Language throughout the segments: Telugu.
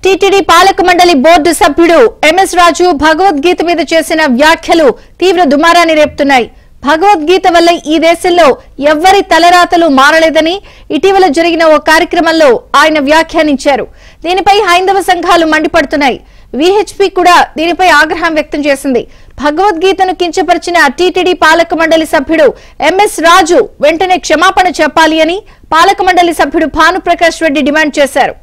టీటీడీ పాలక మండలి బోర్డు సభ్యుడు ఎంఎస్ రాజు భగవద్గీత మీద చేసిన వ్యాఖ్యలు తీవ్ర దుమారాన్ని రేపుతున్నాయి. భగవద్గీత వల్ల ఈ దేశంలో ఎవ్వరి తలరాతలు మారలేదని ఇటీవల జరిగిన ఓ కార్యక్రమంలో ఆయన వ్యాఖ్యానించారు. దీనిపై హైందవ సంఘాలు మండిపడుతున్నాయి. విహెచ్పి కూడా దీనిపై ఆగ్రహం వ్యక్తం చేసింది. భగవద్గీతను కించపరిచిన టీటీడీ పాలక మండలి సభ్యుడు ఎంఎస్ రాజు వెంటనే క్షమాపణ చెప్పాలి అని పాలక మండలి సభ్యుడు భానుప్రకాష్ రెడ్డి డిమాండ్ చేశారు.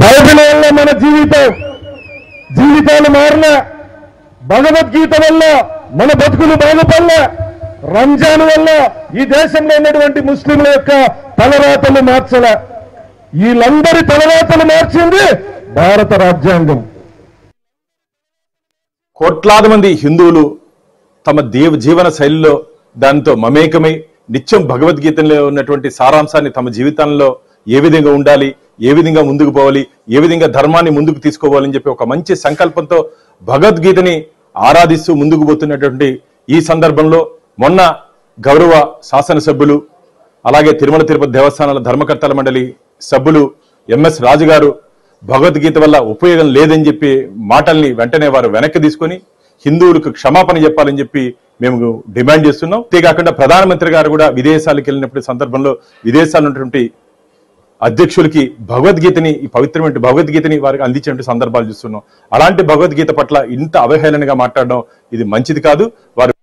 బైబిల్ వల్ల మన జీవితాలు మారిన, భగవద్గీత వల్ల మన బతుకులు బాగుపడిన, రంజాన్ వల్ల ఈ దేశంలో ఉన్నటువంటి ముస్లింల యొక్క తలరాతలు మార్చల. వీళ్ళందరి తలరాతలు మార్చింది భారత రాజ్యాంగం. కోట్లాది మంది హిందువులు తమ జీవన శైలిలో దానితో మమేకమై నిత్యం భగవద్గీతలో ఉన్నటువంటి సారాంశాన్ని తమ జీవితంలో ఏ విధంగా ఉండాలి, ఏ విధంగా ముందుకు పోవాలి, ఏ విధంగా ధర్మాన్ని ముందుకు తీసుకోవాలని చెప్పి ఒక మంచి సంకల్పంతో భగవద్గీతని ఆరాధిస్తూ ముందుకు పోతున్నటువంటి ఈ సందర్భంలో మొన్న గౌరవ శాసనసభ్యులు అలాగే తిరుమల తిరుపతి దేవస్థానాల ధర్మకర్తల మండలి సభ్యులు ఎంఎస్ రాజు గారు భగవద్గీత వల్ల ఉపయోగం లేదని చెప్పి మాటల్ని వెంటనే వారు వెనక్కి తీసుకొని హిందువులకు క్షమాపణ చెప్పాలని చెప్పి మేము డిమాండ్ చేస్తున్నాం. అంతేకాకుండా ప్రధానమంత్రి గారు కూడా విదేశాలకు వెళ్ళినప్పుడు సందర్భంలో విదేశాల్లో ఉన్నటువంటి అధ్యక్షులకి భగవద్గీతని, ఈ పవిత్రమైన భగవద్గీతని వారికి అందించినటువంటి సందర్భాలు చూస్తున్నాం. అలాంటి భగవద్గీత పట్ల ఇంత అవహేళనగా మాట్లాడడం ఇది మంచిది కాదు. వారు